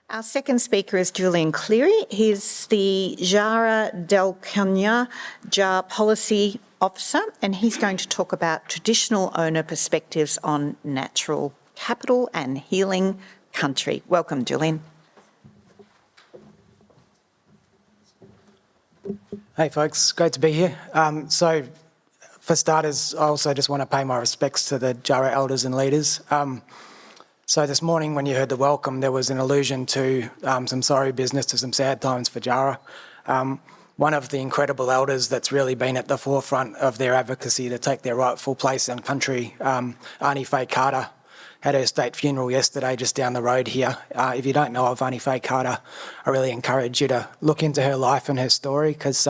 Our second speaker is Julian Cleary. He's the DJAARA Dhelkunya JAARA Policy Officer, and he's going to talk about traditional owner perspectives on natural capital and healing country. Welcome, Julian. Hey folks, great to be here. So for starters, I also just want to pay my respects to the DJAARA elders and leaders. So this morning when you heard the welcome, there was an allusion to some sorry business, to some sad times for DJAARA. One of the incredible elders that's really been at the forefront of their advocacy to take their rightful place in country, Auntie Faye Carter, had her state funeral yesterday just down the road here. If you don't know of Auntie Faye Carter, I really encourage you to look into her life and her story, because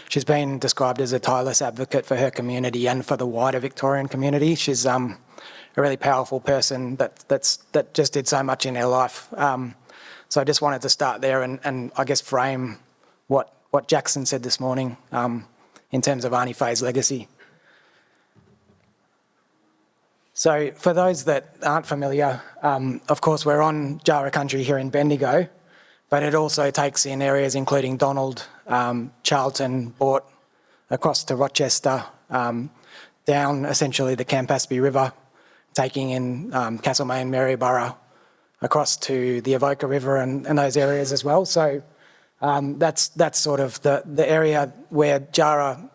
she's been described as a tireless advocate for her community and for the wider Victorian community. She's a really powerful person that just did so much in her life. So I just wanted to start there and I guess frame what Jackson said this morning in terms of Auntie Faye's legacy. So for those that aren't familiar, of course we're on DJAARA country here in Bendigo, but it also takes in areas including Donald, Charlton, Bort, across to Rochester, down essentially the Campaspe River, taking in Castlemaine, Maryborough, across to the Avoca River and those areas as well. So that's sort of the area where DJAARA,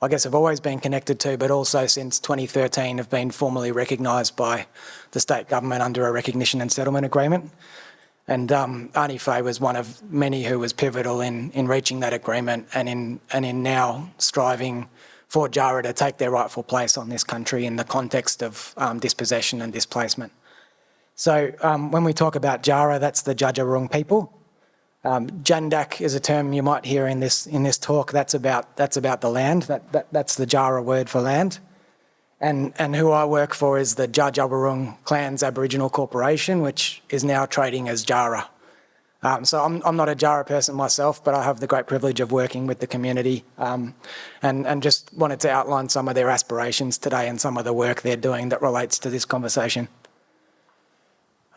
I guess, have always been connected to, but also since 2013 have been formally recognised by the state government under a recognition and settlement agreement. And Auntie Faye was one of many who was pivotal in reaching that agreement and in now striving for DJAARA to take their rightful place on this country in the context of dispossession and displacement. So when we talk about DJAARA, that's the Djadja people. Jandak is a term you might hear in this talk. That's about the land. That's the DJAARA word for land. And who I work for is the Djadja Clans Aboriginal Corporation, which is now trading as DJAARA. So I'm not a DJAARA person myself, but I have the great privilege of working with the community and just wanted to outline some of their aspirations today and some of the work they're doing that relates to this conversation.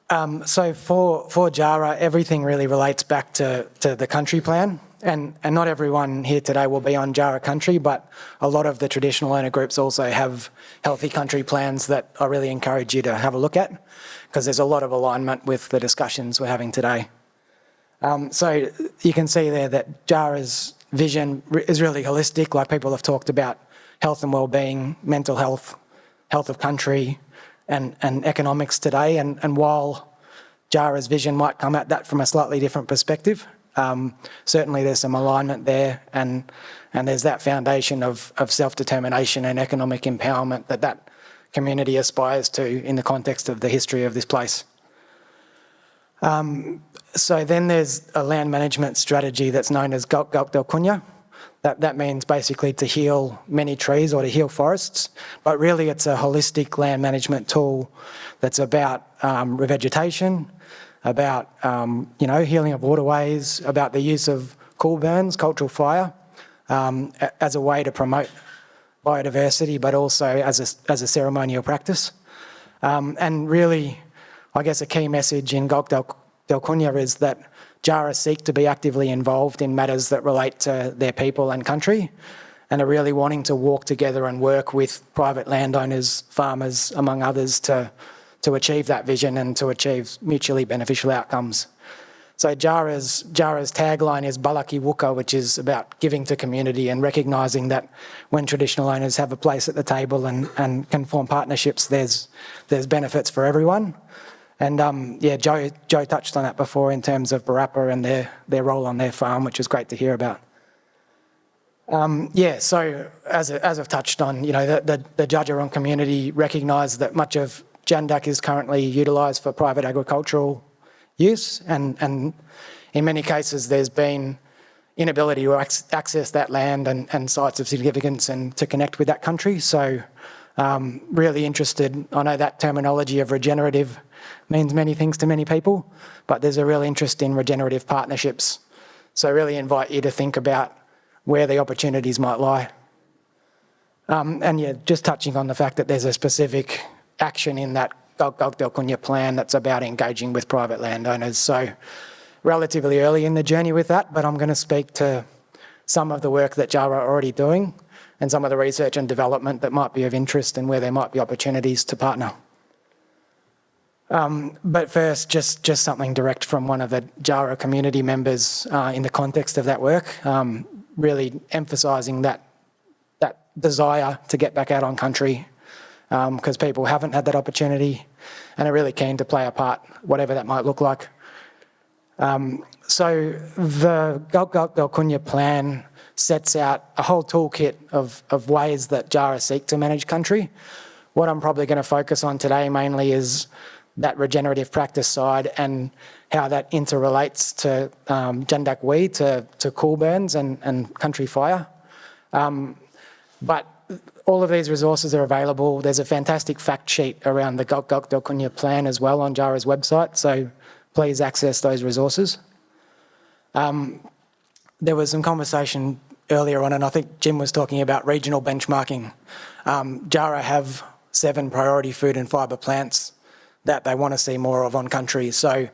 So for DJAARA, everything really relates back to the country plan. And not everyone here today will be on DJAARA country, but a lot of the traditional owner groups also have healthy country plans that I really encourage you to have a look at, because there's a lot of alignment with the discussions we're having today. So you can see there that DJAARA's vision is really holistic, like people have talked about health and wellbeing, mental health, health of country, and economics today. And while DJAARA's vision might come at that from a slightly different perspective, certainly there's some alignment there, and there's that foundation of self-determination and economic empowerment that community aspires to in the context of the history of this place. So then there's a land management strategy that's known as Dhelkunya. That means basically to heal many trees or to heal forests, but really it's a holistic land management tool that's about revegetation, about healing of waterways, about the use of cool burns, cultural fire, as a way to promote biodiversity, but also as a ceremonial practice. And really, I guess a key message in Dhelkunya is that DJAARA seek to be actively involved in matters that relate to their people and country, and are really wanting to walk together and work with private landowners, farmers, among others, to achieve that vision and to achieve mutually beneficial outcomes. So DJAARA's tagline is Balaki Wuka, which is about giving to community and recognising that when traditional owners have a place at the table and can form partnerships, there's benefits for everyone. And Joe touched on that before in terms of Barappa and their role on their farm, which is great to hear about. So as I've touched on, the Djadja community recognise that much of Jandak is currently utilised for private agricultural use, and in many cases there's been inability to access that land and sites of significance and to connect with that country. So really interested, I know that terminology of regenerative means many things to many people, but there's a real interest in regenerative partnerships. So I really invite you to think about where the opportunities might lie. Just touching on the fact that there's a specific action in that Dhelkunya plan that's about engaging with private landowners. So relatively early in the journey with that, but I'm going to speak to some of the work that DJAARA are already doing and some of the research and development that might be of interest and where there might be opportunities to partner. But first, just something direct from one of the DJAARA community members in the context of that work, really emphasising that desire to get back out on country because people haven't had that opportunity and are really keen to play a part, whatever that might look like. So the Dhelkunya plan sets out a whole toolkit of ways that DJAARA seek to manage country. What I'm probably going to focus on today mainly is that regenerative practice side and how that interrelates to Jandak Wee, to cool burns and country fire. But all of these resources are available. There's a fantastic fact sheet around the Dhelkunya plan as well on DJAARA's website, so please access those resources. There was some conversation earlier on, and I think Jim was talking about regional benchmarking. DJAARA have 7 priority food and fibre plants that they want to see more of on country. So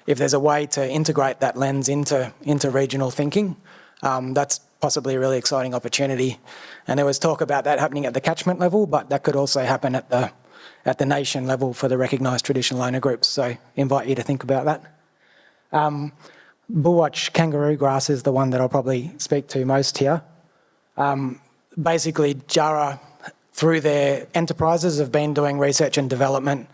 if there's a way to integrate that lens into regional thinking, that's possibly a really exciting opportunity. And there was talk about that happening at the catchment level, but that could also happen at the nation level for the recognised traditional owner groups. So invite you to think about that. Bullwatch kangaroo grass is the one that I'll probably speak to most here. Basically, DJAARA, through their enterprises, have been doing research and development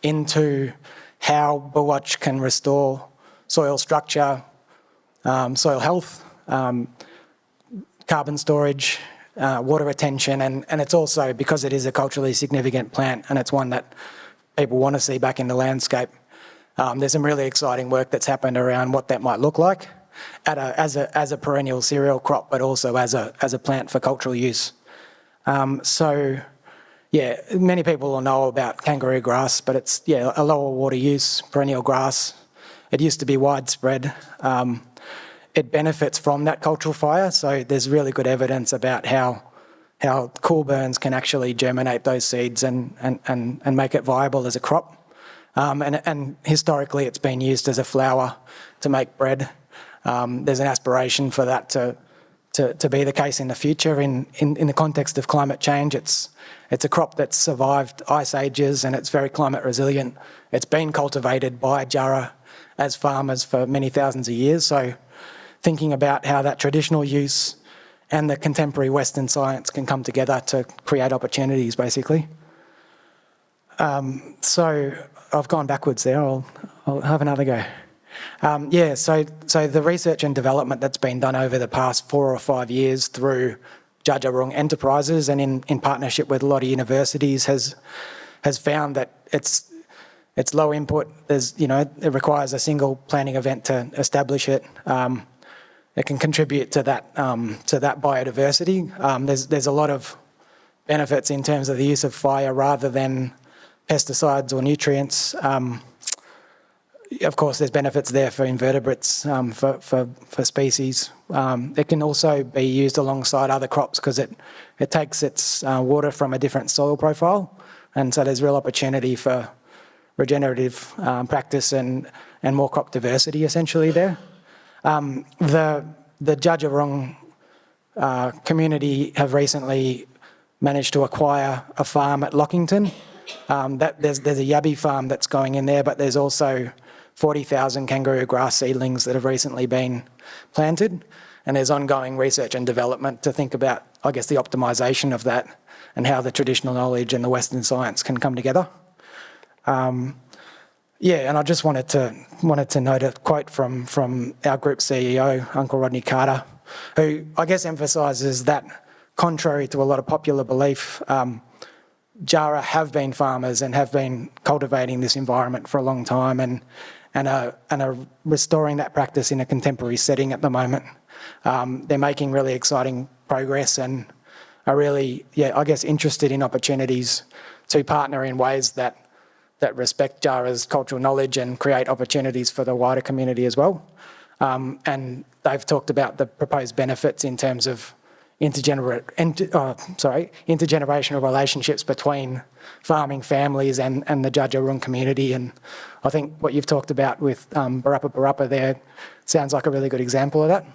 into how bullwatch can restore soil structure, soil health, carbon storage, water retention, and it's also because it is a culturally significant plant and it's one that people want to see back in the landscape. There's some really exciting work that's happened around what that might look like as a perennial cereal crop, but also as a plant for cultural use. So, yeah, many people will know about kangaroo grass, but it's a lower water use perennial grass. It used to be widespread. It benefits from that cultural fire, so there's really good evidence about how cool burns can actually germinate those seeds and make it viable as a crop. And historically, it's been used as a flour to make bread. There's an aspiration for that to be the case in the future. In the context of climate change, it's a crop that's survived ice ages and it's very climate resilient. It's been cultivated by DJAARA as farmers for many thousands of years. So thinking about how that traditional use and the contemporary Western science can come together to create opportunities, basically. So I've gone backwards there. I'll have another go. So the research and development that's been done over the past 4 or 5 years through DJAARA enterprises and in partnership with a lot of universities has found that it's low input. It requires a single planning event to establish it. It can contribute to that biodiversity. There's a lot of benefits in terms of the use of fire rather than pesticides or nutrients. Of course, there's benefits there for invertebrates, for species. It can also be used alongside other crops because it takes its water from a different soil profile, and so there's real opportunity for regenerative practice and more crop diversity essentially there. The DJAARA community have recently managed to acquire a farm at Lockington. There's a yabby farm that's going in there, but there's also 40,000 kangaroo grass seedlings that have recently been planted, and there's ongoing research and development to think about, I guess, the optimisation of that and how the traditional knowledge and the Western science can come together. And I just wanted to note a quote from our group CEO, Uncle Rodney Carter, who I guess emphasises that, contrary to a lot of popular belief, DJAARA have been farmers and have been cultivating this environment for a long time and are restoring that practice in a contemporary setting at the moment. They're making really exciting progress and are really, I guess, interested in opportunities to partner in ways that respect DJAARA's cultural knowledge and create opportunities for the wider community as well. And they've talked about the proposed benefits in terms of intergenerational relationships between farming families and the Djadja community. And I think what you've talked about with Barappa Barappa there sounds like a really good example of that.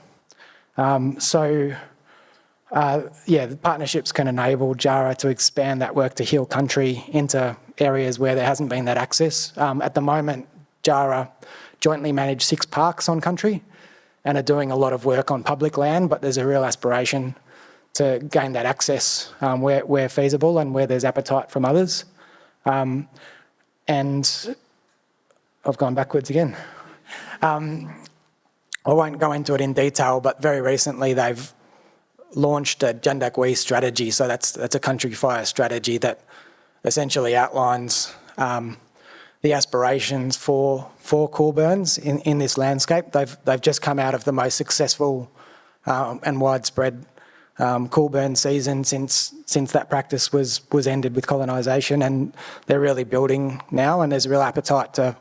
The partnerships can enable DJAARA to expand that work to heal country into areas where there hasn't been that access. At the moment, DJAARA jointly manage 6 parks on country and are doing a lot of work on public land, but there's a real aspiration to gain that access where feasible and where there's appetite from others. And I've gone backwards again. I won't go into it in detail, but very recently they've launched a Jandakwi strategy. So that's a country fire strategy that essentially outlines the aspirations for cool burns in this landscape. They've just come out of the most successful and widespread cool burn season since that practice was ended with colonisation, and they're really building now, and there's a real appetite to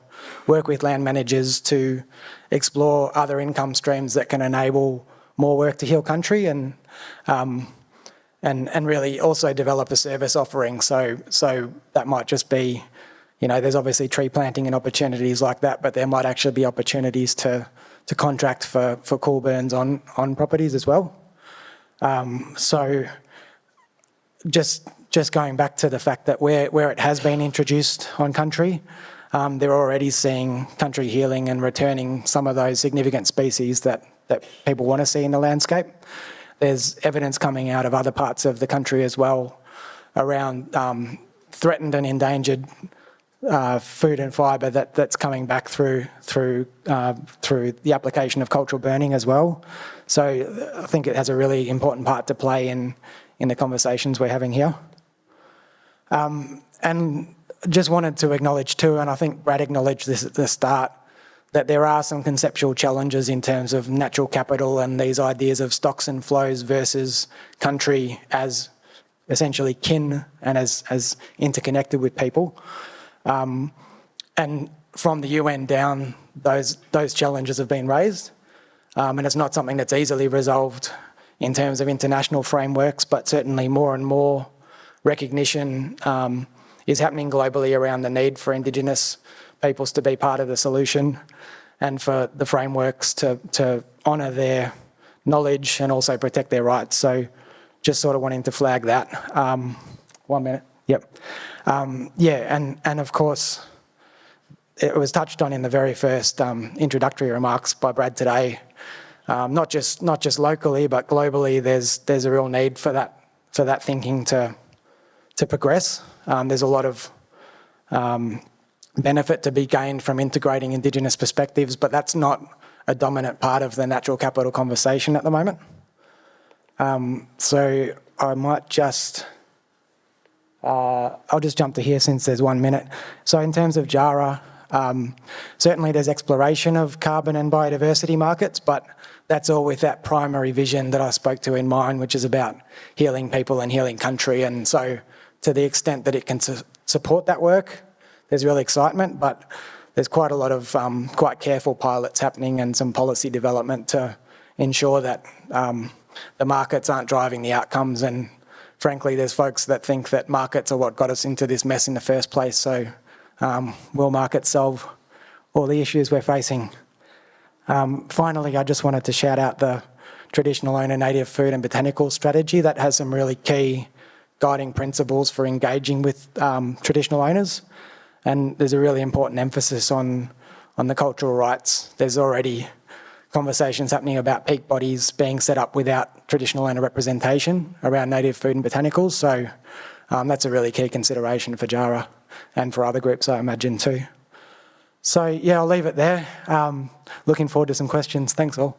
work with land managers to explore other income streams that can enable more work to heal country and really also develop a service offering. So that might just be, there's obviously tree planting and opportunities like that, but there might actually be opportunities to contract for cool burns on properties as well. So just going back to the fact that where it has been introduced on country, they're already seeing country healing and returning some of those significant species that people want to see in the landscape. There's evidence coming out of other parts of the country as well around threatened and endangered food and fibre that's coming back through the application of cultural burning as well. So I think it has a really important part to play in the conversations we're having here. And just wanted to acknowledge too, and I think Brad acknowledged this at the start, that there are some conceptual challenges in terms of natural capital and these ideas of stocks and flows versus country as essentially kin and as interconnected with people. And from the UN down, those challenges have been raised. And it's not something that's easily resolved in terms of international frameworks, but certainly more and more recognition is happening globally around the need for Indigenous peoples to be part of the solution and for the frameworks to honour their knowledge and also protect their rights. So just sort of wanting to flag that. 1 minute. Yep. And of course, it was touched on in the very first introductory remarks by Brad today. Not just locally, but globally, there's a real need for that thinking to progress. There's a lot of benefit to be gained from integrating Indigenous perspectives, but that's not a dominant part of the natural capital conversation at the moment. So I might just, I'll just jump to here since there's 1 minute. So in terms of DJAARA, certainly there's exploration of carbon and biodiversity markets, but that's all with that primary vision that I spoke to in mind, which is about healing people and healing country. And so to the extent that it can support that work, there's real excitement, but there's quite a lot of quite careful pilots happening and some policy development to ensure that the markets aren't driving the outcomes. And frankly, there's folks that think that markets are what got us into this mess in the first place. So will markets solve all the issues we're facing? Finally, I just wanted to shout out the traditional owner native food and botanical strategy that has some really key guiding principles for engaging with traditional owners. And there's a really important emphasis on the cultural rights. There's already conversations happening about peak bodies being set up without traditional owner representation around native food and botanicals. So that's a really key consideration for DJAARA and for other groups, I imagine, too. So, yeah, I'll leave it there. Looking forward to some questions. Thanks all.